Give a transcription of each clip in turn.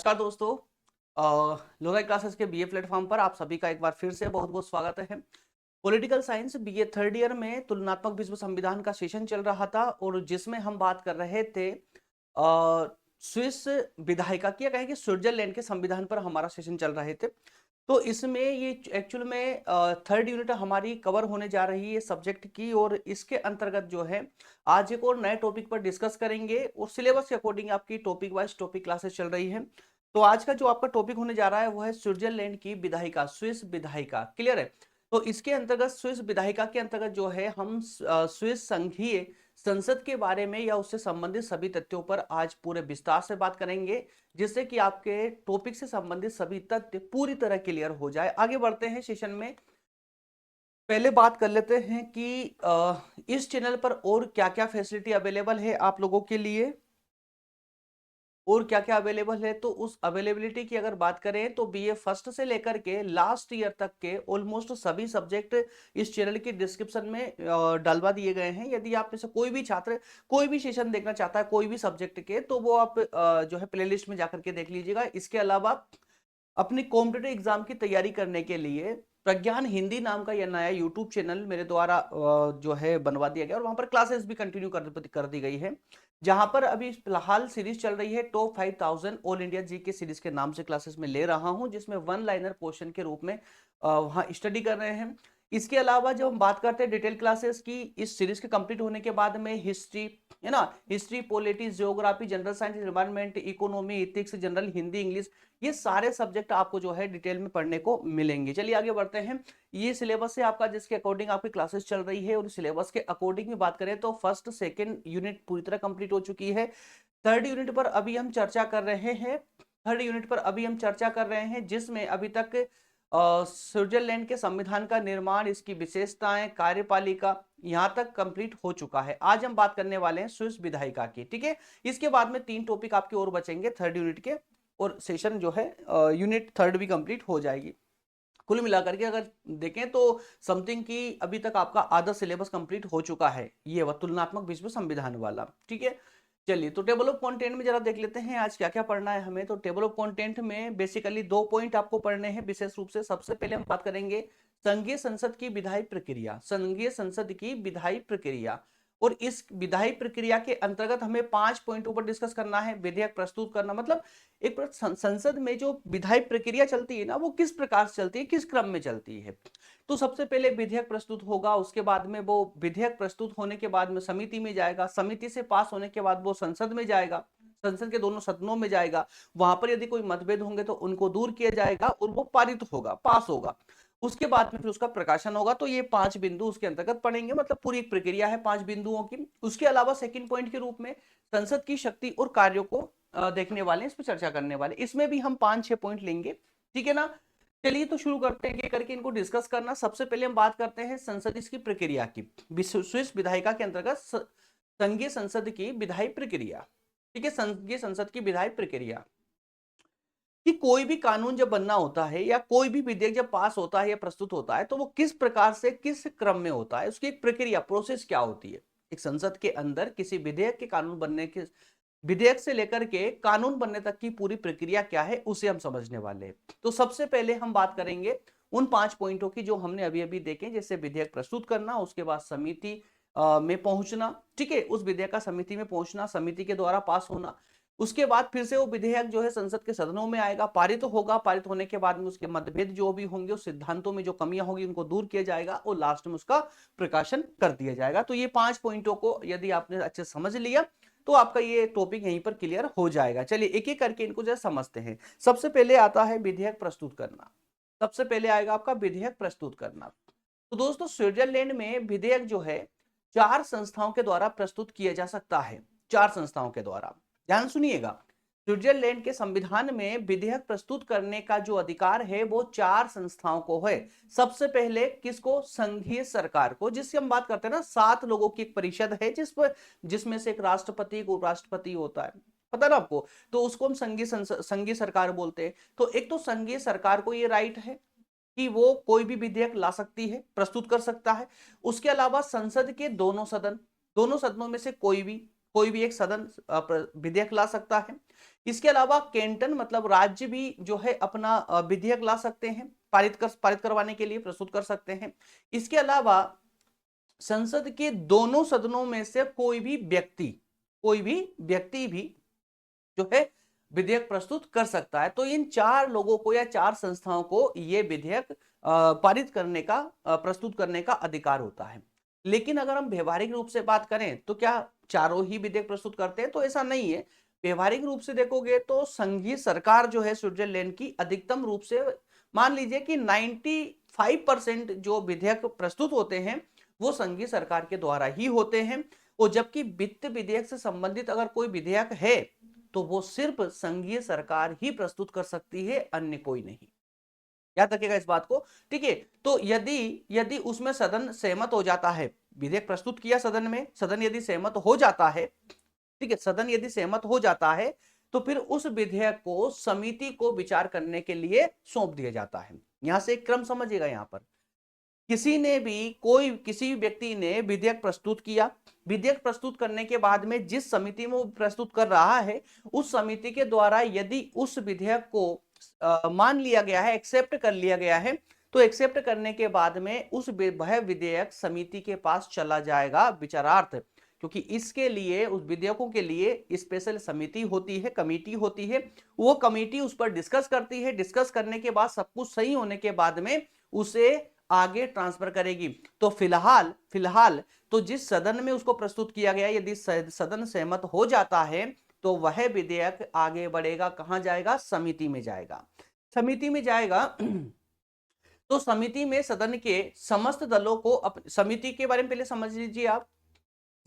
नमस्कार दोस्तों। लोरा क्लासेस के बीए प्लेटफॉर्म पर आप सभी का एक बार फिर से बहुत बहुत स्वागत है। Political science BA third year में तुलनात्मक विश्व संविधान का सेशन चल रहा था और जिसमें हम बात कर रहे थे स्विस विधायिका की, या कहें कि स्विट्जरलैंड के संविधान पर हमारा सेशन चल रहे थे। तो इसमें ये एक्चुअल में थर्ड यूनिट हमारी कवर होने जा रही है सब्जेक्ट की, और इसके अंतर्गत जो है आज एक और नए टॉपिक पर डिस्कस करेंगे और सिलेबस के अकॉर्डिंग आपकी टॉपिक वाइज टॉपिक क्लासेस चल रही है। तो आज का जो आपका टॉपिक होने जा रहा है वो है स्विट्जरलैंड की विधायिका, स्विस विधायिका। क्लियर है? तो इसके अंतर्गत स्विस विधायिका के अंतर्गत जो है हम स्विस संघीय संसद के बारे में या उससे संबंधित सभी तथ्यों पर आज पूरे विस्तार से बात करेंगे, जिससे कि आपके टॉपिक से संबंधित सभी तथ्य पूरी तरह क्लियर हो जाए। आगे बढ़ते हैं सेशन में। पहले बात कर लेते हैं कि इस चैनल पर और क्या क्या फैसिलिटी अवेलेबल है आप लोगों के लिए, और क्या क्या अवेलेबल है। तो उस अवेलेबिलिटी की अगर बात करें तो बीए फर्स्ट से लेकर के लास्ट ईयर तक के ऑलमोस्ट सभी सब्जेक्ट इस चैनल की डिस्क्रिप्शन में डलवा दिए गए हैं। यदि आप में से कोई भी छात्र कोई भी सेशन देखना चाहता है कोई भी सब्जेक्ट के, तो वो आप जो है प्लेलिस्ट में जाकर के देख लीजिएगा। इसके अलावा अपनी कॉम्पिटेटिव एग्जाम की तैयारी करने के लिए प्रज्ञान हिंदी नाम का यह नया यूट्यूब चैनल मेरे द्वारा जो है बनवा दिया गया, और वहां पर क्लासेस भी कंटिन्यू कर दी गई है, जहां पर अभी फिलहाल सीरीज चल रही है टॉप 5000 ऑल इंडिया जी के सीरीज के नाम से क्लासेस में ले रहा हूं, जिसमें वन लाइनर क्वेश्चन के रूप में वहां स्टडी कर रहे हैं। इसके अलावा जब हम बात करते हैं डिटेल क्लासेस की, इस सीरीज के कंप्लीट होने के बाद में हिस्ट्री, है ना, history, politics, geography, general science, environment, economy, ethics, general Hindi, English, ये सारे सब्जेक्ट आपको जो है डिटेल में पढ़ने को मिलेंगे। चलिए आगे बढ़ते हैं। ये सिलेबस है आपका जिसके अकॉर्डिंग आपकी क्लासेस चल रही है, और सिलेबस के अकॉर्डिंग में बात करें तो फर्स्ट सेकंड यूनिट पूरी तरह कंप्लीट हो चुकी है। थर्ड यूनिट पर अभी हम चर्चा कर रहे हैं। जिसमें अभी तक स्विट्जरलैंड के संविधान का निर्माण, इसकी विशेषताएं, कार्यपालिका, यहां तक कंप्लीट हो चुका है। आज हम बात करने वाले हैं स्विस विधायिका की। ठीक है, इसके बाद में 3 टॉपिक आपके और बचेंगे थर्ड यूनिट के, और सेशन जो है यूनिट थर्ड भी कंप्लीट हो जाएगी। कुल मिलाकर के अगर देखें तो समथिंग की अभी तक आपका आधा सिलेबस कंप्लीट हो चुका है, ये वह तुलनात्मक विश्व संविधान वाला। ठीक है, चलिए तो टेबल ऑफ कंटेंट में जरा देख लेते हैं आज क्या क्या पढ़ना है हमें। तो टेबल ऑफ कंटेंट में बेसिकली 2 पॉइंट आपको पढ़ने हैं विशेष रूप से। सबसे पहले हम बात करेंगे संघीय संसद की विधायी प्रक्रिया, संघीय संसद की विधायी प्रक्रिया, और इस विधायी प्रक्रिया के अंतर्गत हमें 5 पॉइंटों पर डिस्कस करना है। विधेयक प्रस्तुत करना मतलब एक संसद में जो विधायी प्रक्रिया चलती है ना, वो किस प्रकार से चलती है, किस क्रम में चलती है। तो सबसे पहले विधेयक प्रस्तुत होगा, उसके बाद में वो विधेयक प्रस्तुत होने के बाद में समिति में जाएगा, समिति से पास होने के बाद वो संसद में जाएगा, संसद के दोनों सदनों में जाएगा, वहां पर यदि कोई मतभेद होंगे तो उनको दूर किया जाएगा और वो पारित होगा, पास होगा। उसके बाद में फिर उसका प्रकाशन होगा। तो ये 5 बिंदु उसके अंतर्गत पढ़ेंगे, मतलब पूरी एक प्रक्रिया है 5 बिंदुओं की। उसके अलावा सेकंड पॉइंट के रूप में संसद की शक्ति और कार्यों को देखने वाले, इस पर चर्चा करने वाले, इसमें भी हम 5-6 पॉइंट लेंगे। ठीक है ना? चलिए तो शुरू करते हैं करके इनको डिस्कस करना। सबसे पहले हम बात करते हैं संसद इसकी प्रक्रिया की, स्विस विधायिका के अंतर्गत संघीय संसद की विधायी प्रक्रिया। ठीक है, संघीय संसद की विधायी प्रक्रिया कि कोई भी कानून जब बनना होता है या कोई भी विधेयक जब पास होता है या प्रस्तुत होता है, तो वो किस प्रकार से किस क्रम में होता है, उसकी एक प्रक्रिया, प्रोसेस क्या होती है। एक संसद के अंदर किसी विधेयक के कानून बनने के, विधेयक से लेकर के कानून बनने तक की पूरी प्रक्रिया क्या है, उसे हम समझने वाले हैं। तो सबसे पहले हम बात करेंगे उन 5 पॉइंटों की जो हमने अभी अभी देखे, जैसे विधेयक प्रस्तुत करना, उसके बाद समिति में पहुंचना, ठीक है, उस विधेयक का समिति में पहुंचना, समिति के द्वारा पास होना, उसके बाद फिर से वो विधेयक जो है संसद के सदनों में आएगा, पारित होगा, पारित होने के बाद में उसके मतभेद जो भी होंगे, उस सिद्धांतों में जो कमियां होंगी उनको दूर किया जाएगा, और लास्ट में उसका प्रकाशन कर दिया जाएगा। तो ये 5 पॉइंटों को यदि आपने अच्छे समझ लिया तो आपका ये टॉपिक यहीं पर क्लियर हो जाएगा। चलिए एक एक करके इनको जरा समझते हैं। सबसे पहले आता है विधेयक प्रस्तुत करना। सबसे पहले आएगा आपका विधेयक प्रस्तुत करना। तो दोस्तों स्विट्जरलैंड में विधेयक जो है 4 संस्थाओं के द्वारा प्रस्तुत किया जा सकता है। 4 संस्थाओं के द्वारा, ध्यान सुनिएगा, स्विट्जरलैंड के संविधान में विधेयक प्रस्तुत करने का जो अधिकार है वो 4 संस्थाओं को है। सबसे पहले किसको? संघीय सरकार को, जिससे हम बात करते हैं ना 7 लोगों की एक परिषद है, जिसमें से एक राष्ट्रपति, एक उपराष्ट्रपति होता है, पता ना आपको। तो उसको हम संघीय सरकार बोलते हैं। तो एक तो संघीय सरकार को ये राइट है कि वो कोई भी विधेयक ला सकती है, प्रस्तुत कर सकता है। उसके अलावा संसद के दोनों सदन, दोनों सदनों में से कोई भी एक सदन विधेयक ला सकता है। इसके अलावा कैंटन मतलब राज्य भी जो है अपना विधेयक ला सकते हैं, पारित करवाने के लिए प्रस्तुत कर सकते हैं। इसके अलावा संसद के दोनों सदनों में से कोई भी व्यक्ति भी जो है विधेयक प्रस्तुत कर सकता है। तो इन 4 लोगों को या 4 संस्थाओं को ये विधेयक पारित करने का प्रस्तुत करने का अधिकार होता है। लेकिन अगर हम व्यवहारिक रूप से बात करें तो क्या चारों ही विधेयक प्रस्तुत करते हैं? तो ऐसा नहीं है। व्यवहारिक रूप से देखोगे तो संघीय सरकार जो है स्विट्जरलैंड की अधिकतम रूप से मान लीजिए कि 95% जो विधेयक प्रस्तुत होते हैं वो संघीय सरकार के द्वारा ही होते हैं। और जबकि वित्त विधेयक से संबंधित अगर कोई विधेयक है तो वो सिर्फ संघीय सरकार ही प्रस्तुत कर सकती है, अन्य कोई नहीं। याद रखिएगा इस बात को, ठीक है। तो यदि यदि उसमें सदन सहमत हो जाता है, विधेयक प्रस्तुत किया सदन में, सदन यदि सहमत हो जाता है, ठीक है, सदन यदि सहमत हो जाता है तो फिर उस विधेयक को समिति को विचार करने के लिए सौंप दिया जाता है। यहां से एक क्रम समझिएगा। यहां पर किसी व्यक्ति ने विधेयक प्रस्तुत किया, विधेयक प्रस्तुत करने के बाद में जिस समिति में वो प्रस्तुत कर रहा है उस समिति के द्वारा यदि उस विधेयक को मान लिया गया है, एक्सेप्ट कर लिया गया है, तो एक्सेप्ट करने के बाद में वह विधेयक समिति के पास चला जाएगा विचारार्थ। क्योंकि इसके लिए उस विधेयकों के लिए स्पेशल समिति होती है, कमेटी होती है। वो कमेटी उस पर डिस्कस करती है, डिस्कस करने के बाद सब कुछ सही होने के बाद में उसे आगे ट्रांसफर करेगी। तो फिलहाल तो जिस सदन में उसको प्रस्तुत किया गया, यदि सदन सहमत हो जाता है तो वह विधेयक आगे बढ़ेगा, कहां जाएगा? समिति में जाएगा। समिति में जाएगा तो समिति में सदन के समस्त दलों को समिति के बारे में पहले समझ लीजिए आप।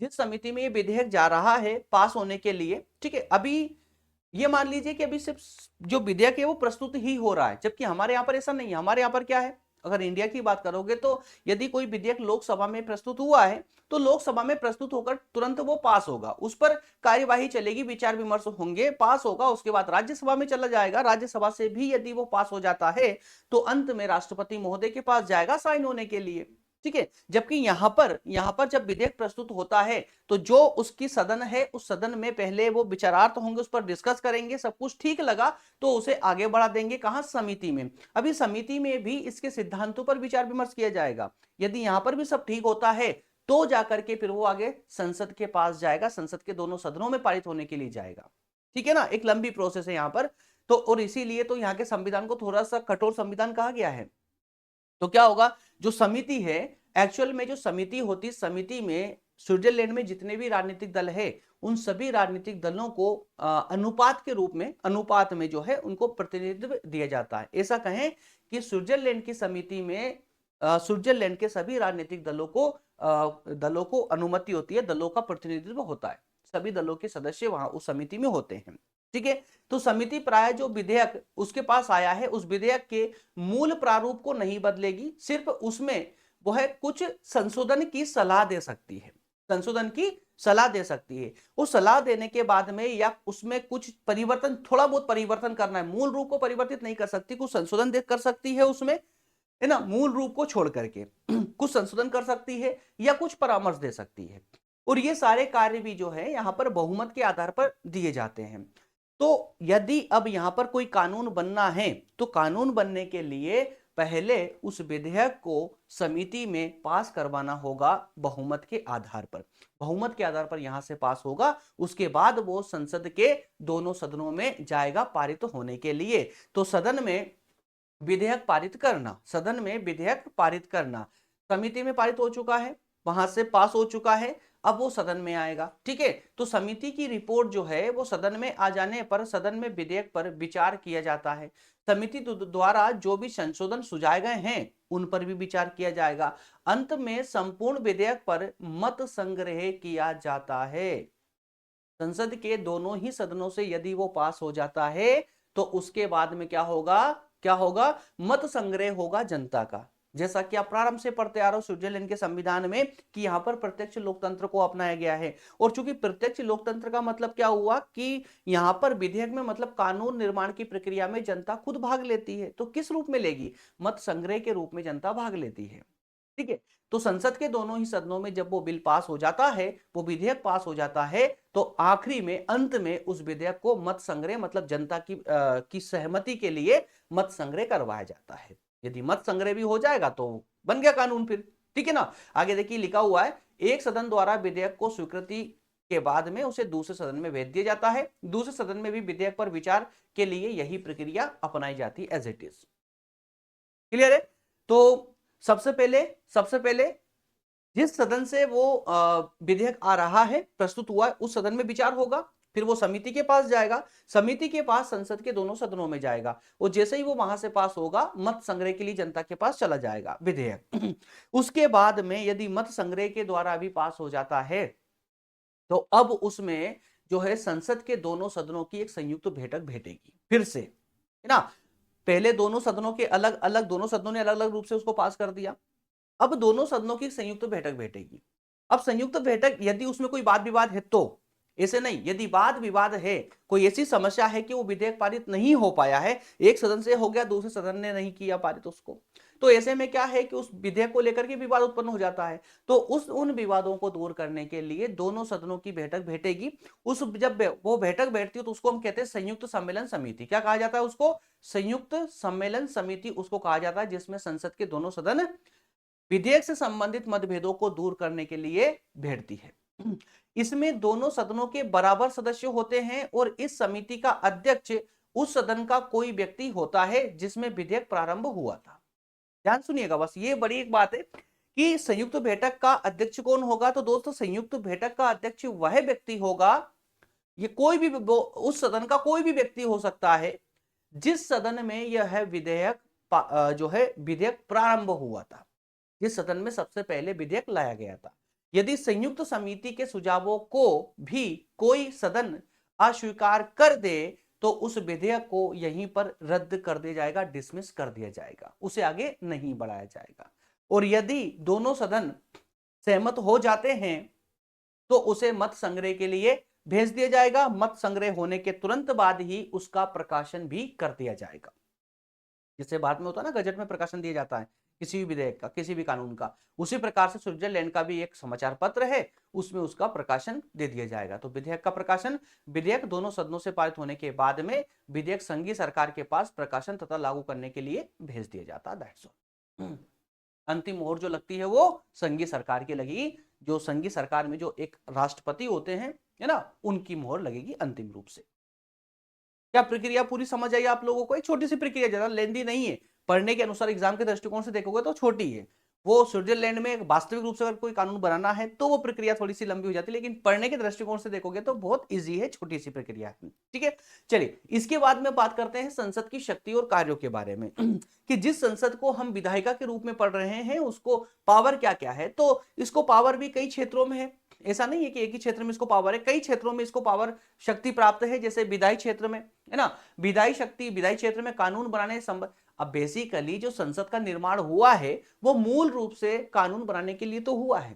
जिस समिति में ये विधेयक जा रहा है पास होने के लिए, ठीक है, अभी ये मान लीजिए कि अभी सिर्फ जो विधेयक है वो प्रस्तुत ही हो रहा है, जबकि हमारे यहाँ पर ऐसा नहीं है। हमारे यहाँ पर क्या है, अगर इंडिया की बात करोगे तो यदि कोई विधेयक लोकसभा में प्रस्तुत हुआ है तो लोकसभा में प्रस्तुत होकर तुरंत वो पास होगा, उस पर कार्यवाही चलेगी, विचार विमर्श होंगे, पास होगा, उसके बाद राज्यसभा में चला जाएगा। राज्यसभा से भी यदि वो पास हो जाता है तो अंत में राष्ट्रपति महोदय के पास जाएगा साइन होने के लिए, ठीक है। जबकि यहां पर जब विधेयक प्रस्तुत होता है तो जो उसकी सदन है उस सदन में पहले वो विचारार्थ होंगे, उस पर डिस्कस करेंगे, सब कुछ ठीक लगा तो उसे आगे बढ़ा देंगे, कहां? समिति में। अभी समिति में भी इसके सिद्धांतों पर विचार विमर्श किया जाएगा। यदि यहां पर भी सब ठीक होता है तो जाकर के फिर वो आगे संसद के पास जाएगा, संसद के दोनों सदनों में पारित होने के लिए जाएगा, ठीक है ना। एक लंबी प्रोसेस है यहां पर। तो और इसीलिए तो यहाँ के संविधान को थोड़ा सा कठोर संविधान कहा गया है। तो क्या होगा, जो समिति है, एक्चुअल में जो समिति होती, समिति में स्विट्जरलैंड में जितने भी राजनीतिक दल है उन सभी राजनीतिक दलों को अनुपात में जो है उनको प्रतिनिधित्व दिया जाता है। ऐसा कहें कि स्विट्जरलैंड की समिति में स्विट्जरलैंड के सभी राजनीतिक दलों को अनुमति होती है, दलों का प्रतिनिधित्व होता है, सभी दलों के सदस्य वहां उस समिति में होते हैं, ठीक है। तो समिति प्राय जो विधेयक उसके पास आया है उस विधेयक के मूल प्रारूप को नहीं बदलेगी, सिर्फ उसमें वह कुछ संशोधन की सलाह दे सकती है, संशोधन की सलाह दे सकती है। वो सलाह देने के बाद में या उसमें कुछ परिवर्तन, थोड़ा बहुत परिवर्तन करना है, मूल रूप को परिवर्तित नहीं कर सकती, कुछ संशोधन कर सकती है उसमें, है ना, मूल रूप को छोड़ करके कुछ संशोधन कर सकती है या कुछ परामर्श दे सकती है। और ये सारे कार्य भी जो है यहाँ पर बहुमत के आधार पर दिए जाते हैं। तो यदि अब यहां पर कोई कानून बनना है तो कानून बनने के लिए पहले उस विधेयक को समिति में पास करवाना होगा बहुमत के आधार पर। बहुमत के आधार पर यहां से पास होगा, उसके बाद वो संसद के दोनों सदनों में जाएगा पारित होने के लिए। तो सदन में विधेयक पारित करना, समिति में पारित हो चुका है, वहां से पास हो चुका है, अब वो सदन में आएगा, ठीक है। तो समिति की रिपोर्ट जो है वो सदन में आ जाने पर सदन में विधेयक पर विचार किया जाता है। समिति द्वारा जो भी संशोधन सुझाए गए हैं उन पर भी विचार किया जाएगा। अंत में संपूर्ण विधेयक पर मत संग्रह किया जाता है। संसद के दोनों ही सदनों से यदि वो पास हो जाता है तो उसके बाद में क्या होगा? मत संग्रह होगा जनता का। जैसा कि आप प्रारंभ से पढ़ते आ रहे हो स्विट्जरलैंड के संविधान में कि यहाँ पर प्रत्यक्ष लोकतंत्र को अपनाया गया है। और चूंकि प्रत्यक्ष लोकतंत्र का मतलब क्या हुआ कि यहाँ पर विधेयक में मतलब कानून निर्माण की प्रक्रिया में जनता खुद भाग लेती है। तो किस रूप में लेगी? मत संग्रह के रूप में जनता भाग लेती है। ठीक है। तो संसद के दोनों ही सदनों में जब वो बिल पास हो जाता है, वो विधेयक पास हो जाता है, तो आखिरी में अंत में उस विधेयक को मत संग्रह मतलब जनता की सहमति के लिए मत संग्रह करवाया जाता है। यदि मत संग्रह भी हो जाएगा तो बन गया कानून फिर, ठीक है ना। आगे देखिए लिखा हुआ है, एक सदन द्वारा विधेयक को स्वीकृति के बाद में उसे दूसरे सदन में भेज दिया जाता है। दूसरे सदन में भी विधेयक पर विचार के लिए यही प्रक्रिया अपनाई जाती है एज इट इज। क्लियर है। तो सबसे पहले जिस सदन से वो विधेयक आ रहा है, प्रस्तुत हुआ है, उस सदन में विचार होगा, फिर वो समिति के पास जाएगा, समिति के पास संसद के दोनों सदनों में जाएगा, और जैसे ही वो वहां से पास होगा मत संग्रह के लिए जनता के पास चला जाएगा विधेयक। उसके बाद में यदि मत संग्रह के द्वारा भी पास हो जाता है, तो अब उसमें जो है संसद के दोनों सदनों की एक संयुक्त बैठक भेटेगी फिर से, है ना। पहले दोनों सदनों के अलग अलग, दोनों सदनों ने अलग अलग रूप से उसको पास कर दिया, अब दोनों सदनों की संयुक्त बैठक बैठेगी। अब संयुक्त बैठक यदि उसमें कोई वाद विवाद है तो, ऐसे नहीं, यदि वाद विवाद है, कोई ऐसी समस्या है कि वो विधेयक पारित नहीं हो पाया है, एक सदन से हो गया, दूसरे सदन ने नहीं किया पारित उसको, तो ऐसे में क्या है कि उस विधेयक को लेकर के विवाद उत्पन्न हो जाता है। तो उन विवादों को दूर करने के लिए दोनों सदनों की बैठक बैठेगी। जब वो बैठक बैठती है तो उसको हम कहते हैं संयुक्त सम्मेलन समिति। क्या कहा जाता है उसको? संयुक्त सम्मेलन समिति उसको कहा जाता है, जिसमें संसद के दोनों सदन विधेयक से संबंधित मतभेदों को दूर करने के लिए बैठती है। इसमें दोनों सदनों के बराबर सदस्य होते हैं, और इस समिति का अध्यक्ष उस सदन का कोई व्यक्ति होता है जिसमें विधेयक प्रारंभ हुआ था। ध्यान सुनिएगा, बस ये बड़ी एक बात है कि संयुक्त बैठक का अध्यक्ष कौन होगा। तो दोस्तों संयुक्त बैठक का अध्यक्ष वह व्यक्ति होगा, ये कोई भी उस सदन का कोई भी व्यक्ति हो सकता है जिस सदन में यह विधेयक जो है विधेयक प्रारंभ हुआ था, जिस सदन में सबसे पहले विधेयक लाया गया था। यदि संयुक्त समिति के सुझावों को भी कोई सदन अस्वीकार कर दे तो उस विधेयक को यहीं पर रद्द कर दिया जाएगा, डिसमिस कर दिया जाएगा, उसे आगे नहीं बढ़ाया जाएगा। और यदि दोनों सदन सहमत हो जाते हैं तो उसे मत संग्रह के लिए भेज दिया जाएगा। मत संग्रह होने के तुरंत बाद ही उसका प्रकाशन भी कर दिया जाएगा। जिससे बाद में होता है ना, गजट में प्रकाशन दिया जाता है किसी भी विधेयक का, किसी भी कानून का, उसी प्रकार से स्विट्जरलैंड का भी एक समाचार पत्र है, उसमें उसका प्रकाशन दे दिया जाएगा। तो विधेयक का प्रकाशन, विधेयक दोनों सदनों से पारित होने के बाद में विधेयक संघीय सरकार के पास प्रकाशन तथा लागू करने के लिए भेज दिया जाता है। That's all. अंतिम मोहर जो लगती है वो संघीय सरकार की लगेगी, जो संघीय सरकार में जो एक राष्ट्रपति होते हैं, है ना, उनकी मोहर लगेगी अंतिम रूप से। क्या प्रक्रिया पूरी समझ आई आप लोगों को? एक छोटी सी प्रक्रिया, ज्यादा लेंदी नहीं है, पढ़ने के अनुसार एग्जाम के दृष्टिकोण से देखोगे तो छोटी है। वो स्विट्जरलैंड में वास्तविक रूप से अगर कोई कानून बनाना है तो वो प्रक्रिया थोड़ी सी लंबी हो जाती है, लेकिन पढ़ने के दृष्टिकोण से देखोगे तो बहुत इजी है, छोटी सी प्रक्रिया है। ठीक है, चलिए इसके बाद में बात करते हैं संसद की शक्ति और कार्यों के बारे में कि जिस संसद को हम विधायिका के रूप में पढ़ रहे हैं उसको पावर क्या क्या है। तो इसको पावर भी कई क्षेत्रों में है, ऐसा नहीं है कि एक ही क्षेत्र में इसको पावर है, कई क्षेत्रों में इसको पावर शक्ति प्राप्त है। जैसे विधायी क्षेत्र में, है ना, विधायी शक्ति, विधायी क्षेत्र में कानून बनाने अब बेसिकली जो संसद का निर्माण हुआ है वो मूल रूप से कानून बनाने के लिए तो हुआ है।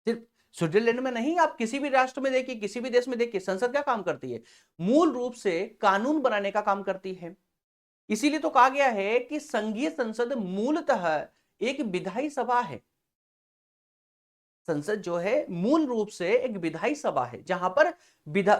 सिर्फ स्विट्जरलैंड में नहीं, आप किसी भी राष्ट्र में देखिए, किसी भी देश में देखिए, संसद क्या काम करती है? मूल रूप से कानून बनाने का काम करती है। इसीलिए तो कहा गया है कि संघीय संसद मूलतः एक विधायी सभा है। संसद जो है मूल रूप से एक विधायी सभा है, जहां पर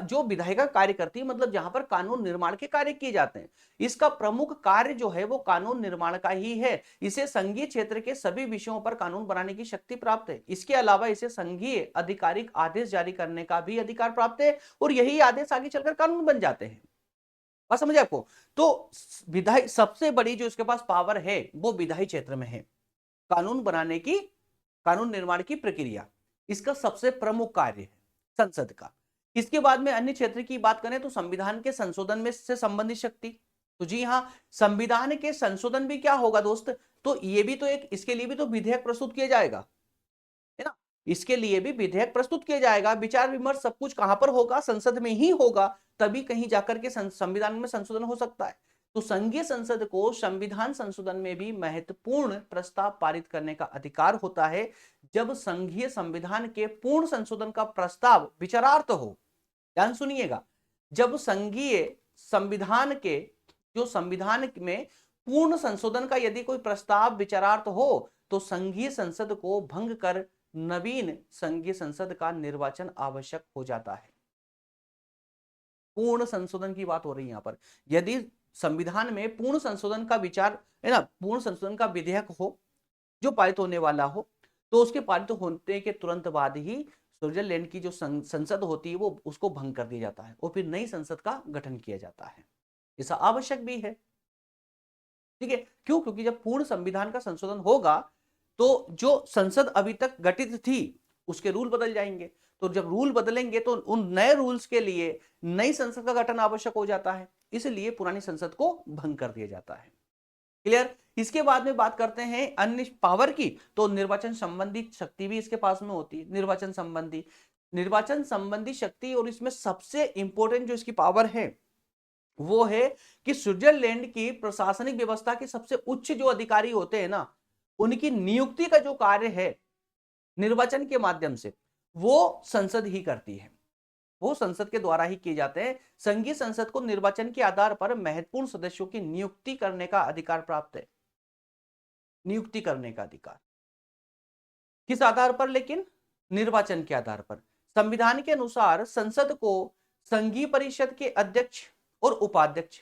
जो विधायिका कार्य करती है, मतलब जहां पर कानून निर्माण के कार्य किए जाते हैं। इसका प्रमुख कार्य जो है वो कानून निर्माण का ही है। इसे संघीय क्षेत्र के सभी विषयों पर कानून बनाने की शक्ति प्राप्त है। इसके अलावा इसे संघीय आधिकारिक आदेश जारी करने का भी अधिकार प्राप्त है, और यही आदेश आगे चलकर कानून बन जाते हैं। बात समझे आपको? तो विधायी सबसे बड़ी जो इसके पास पावर है वो विधायी क्षेत्र में है। कानून बनाने की, कानून निर्माण की प्रक्रिया इसका सबसे प्रमुख कार्य है संसद का। इसके बाद में अन्य क्षेत्र की बात करें तो संविधान के संशोधन में से संबंधित शक्ति। तो जी हां, संविधान के संशोधन भी क्या होगा दोस्त? तो ये भी तो एक, इसके लिए भी तो विधेयक प्रस्तुत किया जाएगा, है ना। इसके लिए भी विधेयक प्रस्तुत किया जाएगा। विचार विमर्श सब कुछ कहां पर होगा? संसद में ही होगा, तभी कहीं जाकर के संविधान में संशोधन हो सकता है। तो संघीय संसद को संविधान संशोधन में भी महत्वपूर्ण प्रस्ताव पारित करने का अधिकार होता है। जब संघीय संविधान के पूर्ण संशोधन का प्रस्ताव विचारार्थ हो, ध्यान सुनिएगा, जब संघीय संविधान के, जो संविधान में पूर्ण संशोधन का यदि कोई प्रस्ताव विचारार्थ हो, तो संघीय संसद को भंग कर नवीन संघीय संसद का निर्वाचन आवश्यक हो जाता है। पूर्ण संशोधन की बात हो रही है यहां पर। यदि संविधान में पूर्ण संशोधन का विचार है ना, पूर्ण संशोधन का विधेयक हो जो पारित होने वाला हो, तो उसके पारित होने के तुरंत बाद ही स्विट्जरलैंड की जो संसद होती है वो उसको भंग कर दिया जाता है और फिर नई संसद का गठन किया जाता है। ऐसा आवश्यक भी है। ठीक है, क्यों? क्योंकि जब पूर्ण संविधान का संशोधन होगा तो जो संसद अभी तक गठित थी उसके रूल बदल जाएंगे, तो जब रूल बदलेंगे तो उन नए रूल्स के लिए नई संसद का गठन आवश्यक हो जाता है, इसलिए पुरानी संसद को भंग कर दिया जाता है। क्लियर? इसके बाद में बात करते हैं अन्य पावर की, तो निर्वाचन संबंधी शक्ति भी इसके पास में होती है। निर्वाचन संबंधी शक्ति, और इसमें सबसे इंपॉर्टेंट जो इसकी पावर है वो है कि स्विट्जरलैंड की प्रशासनिक व्यवस्था के सबसे उच्च जो अधिकारी होते हैं ना, उनकी नियुक्ति का जो कार्य है निर्वाचन के माध्यम से वो संसद ही करती है, वो संसद के द्वारा ही किए जाते हैं। संघीय संसद को निर्वाचन के आधार पर महत्वपूर्ण सदस्यों की नियुक्ति करने का अधिकार प्राप्त है। नियुक्ति करने का अधिकार किस आधार पर? लेकिन निर्वाचन के आधार पर। संविधान के अनुसार संसद को संघीय परिषद के अध्यक्ष और उपाध्यक्ष,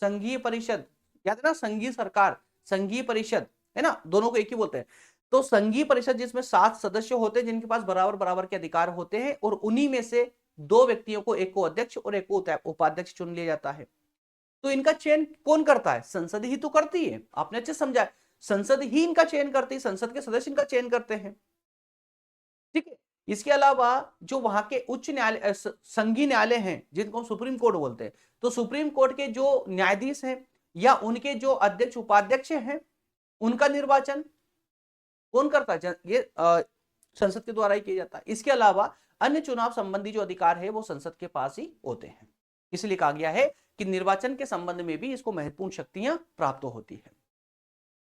संघीय परिषद याद है ना, संघीय सरकार, संघीय परिषद है ना, दोनों को एक ही बोलते हैं। तो संघीय परिषद जिसमें 7 सदस्य होते हैं जिनके पास बराबर बराबर के अधिकार होते हैं, और उन्हीं में से 2 व्यक्तियों को, एक को अध्यक्ष और एक को उपाध्यक्ष चुन लिया जाता है। तो इनका चयन कौन करता है? संसद ही तो करती है। आपने अच्छे समझा, संसद ही इनका चयन करती है, संसद के सदस्य इनका चयन करते हैं। ठीक है, इसके अलावा जो वहां के उच्च न्यायालय, संघीय न्यायालय हैं जिनको सुप्रीम कोर्ट बोलते हैं, तो सुप्रीम कोर्ट के जो न्यायाधीश हैं या उनके जो अध्यक्ष उपाध्यक्ष हैं उनका निर्वाचन कौन करता है? ये संसद के द्वारा ही किया जाता है। इसके अलावा अन्य चुनाव संबंधी जो अधिकार है वो संसद के पास ही होते हैं। इसलिए कहा गया है कि निर्वाचन के संबंध में भी इसको महत्वपूर्ण शक्तियां प्राप्त होती है।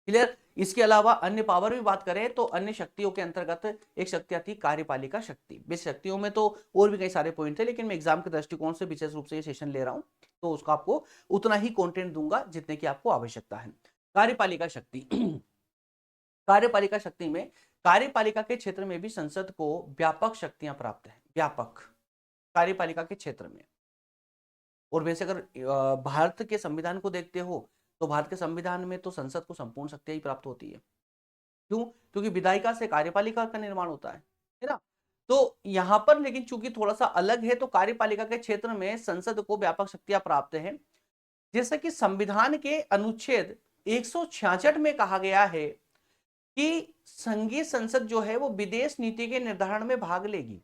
क्लियर? इसके अलावा अन्य पावर में बात करें तो अन्य शक्तियों के अंतर्गत एक शक्ति आती है कार्यपालिका शक्ति। बेस शक्तियों में तो और भी कई सारे पॉइंट थे, लेकिन मैं एग्जाम के दृष्टिकोण से विशेष रूप से ये सेशन ले रहा हूं, तो उसका आपको उतना ही कंटेंट दूंगा जितने की आपको आवश्यकता है। कार्यपालिका शक्ति कार्यपालिका शक्ति में कार्यपालिका के क्षेत्र में भी संसद को व्यापक शक्तियां प्राप्त है, व्यापक कार्यपालिका के क्षेत्र में। और वैसे अगर भारत के संविधान को देखते हो तो भारत के संविधान में तो संसद को संपूर्ण शक्तियां ही प्राप्त होती है। क्यों? क्योंकि विधायिका से कार्यपालिका का निर्माण होता है ना। तो यहां पर लेकिन चूंकि थोड़ा सा अलग है, तो कार्यपालिका के क्षेत्र में संसद को व्यापक शक्तियां प्राप्त है। जैसे कि संविधान के अनुच्छेद 166 में कहा गया है कि संघीय संसद जो है वो विदेश नीति के निर्धारण में भाग लेगी।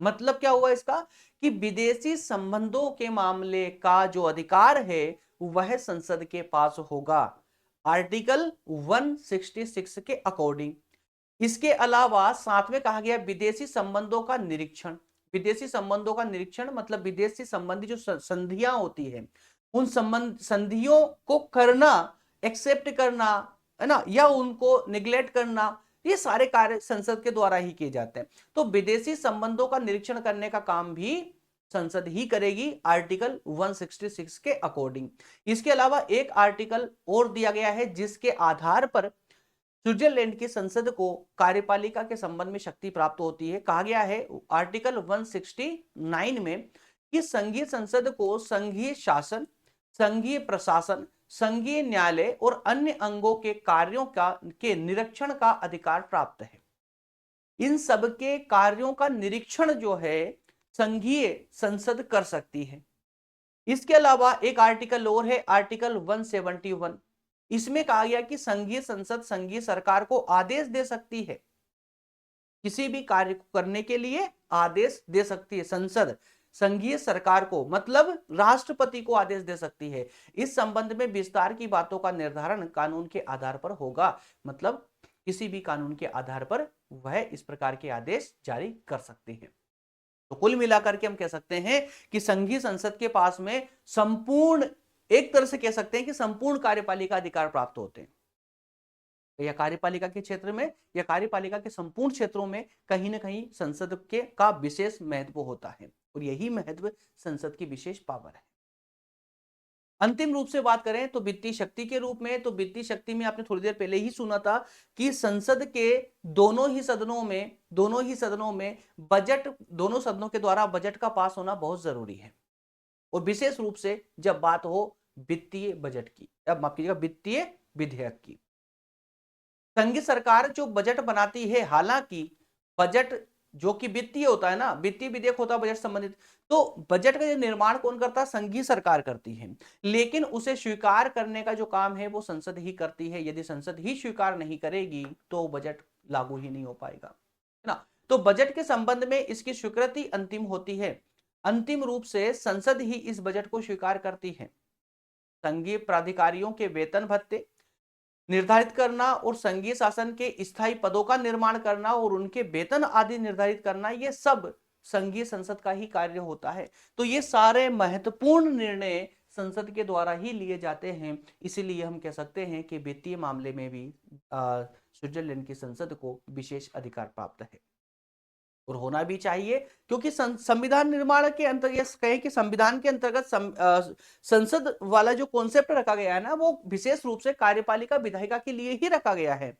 मतलब क्या हुआ इसका? कि विदेशी संबंधों के मामले का जो अधिकार है वह संसद के पास होगा, आर्टिकल 166 के अकॉर्डिंग। इसके अलावा साथ में कहा गया विदेशी संबंधों का निरीक्षण। विदेशी संबंधों का निरीक्षण मतलब विदेशी संबंधी जो संधियां होती है उन संबंध संधियों को करना, एक्सेप्ट करना है ना, या उनको निग्लेक्ट करना, ये सारे कार्य संसद के द्वारा ही किए जाते हैं। तो विदेशी संबंधों का निरीक्षण करने का काम भी संसद ही करेगी, आर्टिकल 166 के अकॉर्डिंग। इसके अलावा एक आर्टिकल और दिया गया है जिसके आधार पर स्विट्जरलैंड की संसद को कार्यपालिका के संबंध में शक्ति प्राप्त होती है। कहा गया है आर्टिकल 169 में कि संघीय संसद को संघीय शासन, संघीय प्रशासन, संघीय न्यायालय और अन्य अंगों के कार्यों के निरीक्षण का अधिकार प्राप्त है। इन सब के कार्यों का निरीक्षण जो है संघीय संसद कर सकती है। इसके अलावा एक आर्टिकल और है, आर्टिकल 171। इसमें कहा गया कि संघीय संसद संघीय सरकार को आदेश दे सकती है, किसी भी कार्य को करने के लिए आदेश दे सकती है संसद संघीय सरकार को, मतलब राष्ट्रपति को आदेश दे सकती है। इस संबंध में विस्तार की बातों का निर्धारण कानून के आधार पर होगा, मतलब किसी भी कानून के आधार पर वह इस प्रकार के आदेश जारी कर सकते हैं। तो कुल मिलाकर के हम कह सकते हैं कि संघीय संसद के पास में संपूर्ण, एक तरह से कह सकते हैं कि संपूर्ण कार्यपालिका अधिकार प्राप्त होते हैं, या कार्यपालिका के क्षेत्र में या कार्यपालिका के संपूर्ण क्षेत्रों में कहीं ना कहीं संसद के का विशेष महत्व होता है, और यही महत्व संसद की विशेष पावर है। अंतिम रूप से बात करें तो वित्तीय शक्ति के रूप में, तो वित्तीय शक्ति में आपने थोड़ी देर पहले ही सुना था कि संसद के दोनों ही सदनों में बजट, दोनों सदनों के द्वारा बजट का पास होना बहुत जरूरी है। और विशेष रूप से जब बात हो वित्तीय बजट की, अब माफ कीजिएगा वित्तीय विधेयक की। संघीय सरकार जो बजट बनाती है, हालांकि बजट जो कि वित्तीय होता है ना, वित्तीय विधेयक होता है बजट संबंधित, तो बजट का जो निर्माण कौन करता है? संघीय सरकार करती है, लेकिन उसे स्वीकार करने का जो काम है वो संसद ही करती है। यदि संसद ही स्वीकार नहीं करेगी तो बजट लागू ही नहीं हो पाएगा, है ना। तो बजट के संबंध में इसकी स्वीकृति अंतिम होती है, अंतिम रूप से संसद ही इस बजट को स्वीकार करती है। संघीय प्राधिकारियों के वेतन भत्ते निर्धारित करना और संघीय शासन के स्थायी पदों का निर्माण करना और उनके वेतन आदि निर्धारित करना, ये सब संघीय संसद का ही कार्य होता है। तो ये सारे महत्वपूर्ण निर्णय संसद के द्वारा ही लिए जाते हैं, इसीलिए हम कह सकते हैं कि वित्तीय मामले में भी स्विट्जरलैंड की संसद को विशेष अधिकार प्राप्त है, और होना भी चाहिए, क्योंकि संविधान निर्माण के अंतर्गत कहें कि संविधान के अंतर्गत संसद वाला जो कॉन्सेप्ट रखा गया है ना, वो विशेष रूप से कार्यपालिका विधायिका के लिए ही रखा गया है।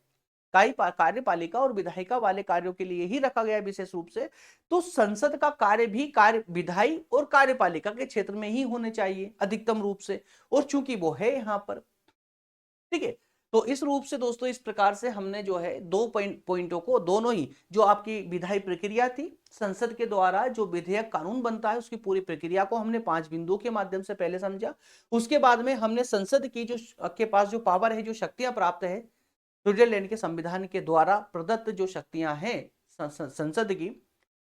कार्यपालिका और विधायिका वाले कार्यों के लिए ही रखा गया है विशेष रूप से। तो संसद का कार्य भी कार्य विधायी और कार्यपालिका के क्षेत्र में ही होने चाहिए अधिकतम रूप से, और चूंकि वो है यहाँ पर, ठीक है। तो इस रूप से दोस्तों, इस प्रकार से हमने जो है दो पॉइंटों को, दोनों ही जो आपकी विधायी प्रक्रिया थी, संसद के द्वारा जो विधेयक कानून बनता है उसकी पूरी प्रक्रिया को हमने 5 बिंदुओं के माध्यम से पहले समझा। उसके बाद में हमने संसद की जो के पास जो पावर है, जो शक्तियां प्राप्त है स्विट्जरलैंड के संविधान के द्वारा प्रदत्त जो शक्तियां हैं संसद की,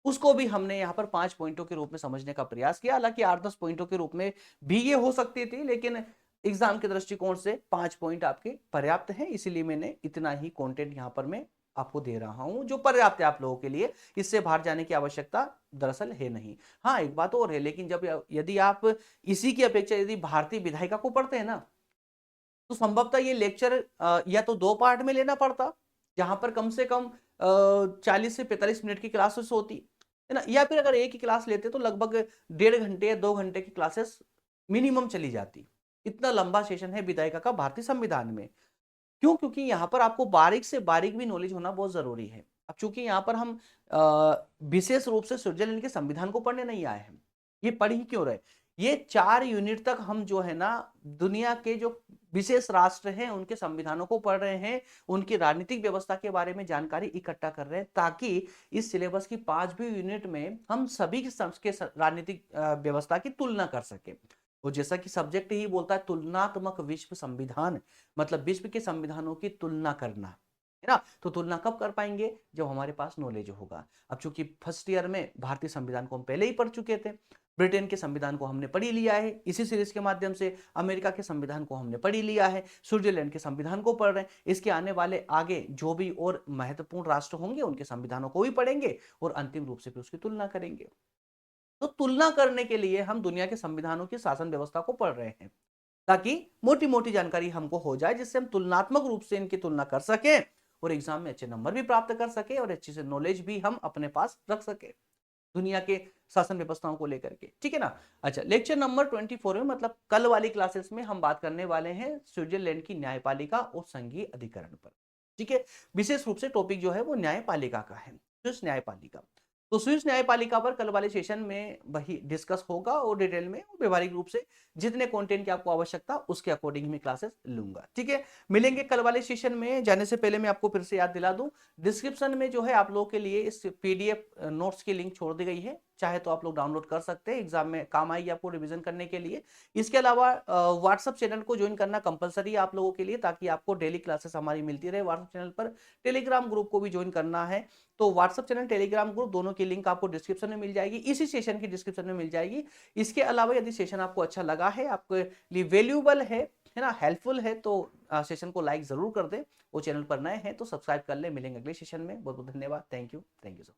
उसको भी हमने यहाँ पर 5 पॉइंटों के रूप में समझने का प्रयास किया। हालांकि 8-10 पॉइंटों के रूप में भी ये हो सकती थी, लेकिन एग्जाम के दृष्टिकोण से 5 पॉइंट आपके पर्याप्त हैं, इसीलिए मैंने इतना ही कंटेंट यहाँ पर मैं आपको दे रहा हूं, जो पर्याप्त है आप लोगों के लिए। इससे बाहर जाने की आवश्यकता दरअसल है नहीं। हाँ, एक बात और है, लेकिन जब यदि आप इसी की अपेक्षा यदि भारतीय विधायिका को पढ़ते हैं ना, तो संभवतः ये लेक्चर या तो 2 पार्ट में लेना पड़ता, जहां पर कम से कम 40 से 45 मिनट की क्लासेस होती है ना, या फिर अगर एक ही क्लास लेते तो लगभग 1.5 घंटे या 2 घंटे की क्लासेस मिनिमम चली जाती। इतना लंबा सेशन है विधायिका का भारतीय संविधान में। क्यों? क्योंकि यहाँ पर आपको बारीक से बारीक भी नॉलेज होना बहुत जरूरी है। अब चूंकि यहाँ पर हम विशेष रूप से स्विट्जरलैंड के संविधान को पढ़ने नहीं आए हैं, ये पढ़ ही क्यों रहे? ये 4 यूनिट तक हम जो है ना, दुनिया के जो विशेष राष्ट्र हैं उनके संविधानों को पढ़ रहे हैं, उनकी राजनीतिक व्यवस्था के बारे में जानकारी इकट्ठा कर रहे हैं, ताकि इस सिलेबस की 5वीं यूनिट में हम सभी के राजनीतिक व्यवस्था की तुलना कर सके। और जैसा कि सब्जेक्ट ही बोलता है, तुलनात्मक विश्व संविधान, मतलब विश्व के संविधानों की तुलना करना, है ना। तो तुलना कब कर पाएंगे? जब हमारे पास नॉलेज होगा। अब चूंकि फर्स्ट ईयर में भारतीय संविधान को हम पहले ही पढ़ चुके थे, ब्रिटेन के संविधान को हमने पढ़ ही लिया है इसी सीरीज के माध्यम से, अमेरिका के संविधान को हमने पढ़ ही लिया है, स्विट्जरलैंड के संविधान को पढ़ रहे हैं। इसके आने वाले आगे जो भी और महत्वपूर्ण राष्ट्र होंगे उनके संविधानों को भी पढ़ेंगे और अंतिम रूप से फिर उसकी तुलना करेंगे। तो तुलना करने के लिए हम दुनिया के संविधानों की शासन व्यवस्था को पढ़ रहे हैं, ताकि मोटी मोटी जानकारी हमको हो जाए, जिससे हम तुलनात्मक रूप से इनकी तुलना कर सकें और एग्जाम में अच्छे नंबर भी प्राप्त कर सके और अच्छी से नॉलेज भी हम अपने पास रख सके दुनिया के शासन व्यवस्थाओं को लेकर के, ठीक है ना। अच्छा, लेक्चर नंबर 24 में, मतलब कल वाली क्लासेस में हम बात करने वाले हैं स्विट्जरलैंड की न्यायपालिका और संघीय अधिकरण पर, ठीक है। विशेष रूप से टॉपिक जो है वो न्यायपालिका का है, स्विस न्यायपालिका। तो स्विस न्यायपालिका पर कल वाले सेशन में वही डिस्कस होगा और डिटेल में व्यवहारिक रूप से जितने कंटेंट की आपको आवश्यकता उसके अकॉर्डिंग मैं क्लासेस लूंगा, ठीक है। मिलेंगे कल वाले सेशन में। जाने से पहले मैं आपको फिर से याद दिला दूं, डिस्क्रिप्शन में जो है आप लोगों के लिए इस पीडीएफ नोट्स की लिंक छोड़ दी गई है, चाहे तो आप लोग डाउनलोड कर सकते हैं, एग्जाम में काम आएगी आपको रिवीजन करने के लिए। इसके अलावा व्हाट्सएप चैनल को ज्वाइन करना कंपलसरी है आप लोगों के लिए, ताकि आपको डेली क्लासेस हमारी मिलती रहे व्हाट्सएप चैनल पर। टेलीग्राम ग्रुप को भी ज्वाइन करना है, तो व्हाट्सएप चैनल, टेलीग्राम ग्रुप, दोनों की लिंक आपको डिस्क्रिप्शन में मिल जाएगी, इसी सेशन की डिस्क्रिप्शन में मिल जाएगी। इसके अलावा यदि सेशन आपको अच्छा लगा है, आपके लिए वैल्यूएबल है ना, हेल्पफुल है, तो सेशन को लाइक जरूर कर दें। वो चैनल पर नए हैं तो सब्सक्राइब कर ले। मिलेंगे अगले सेशन में। बहुत बहुत धन्यवाद। Thank you so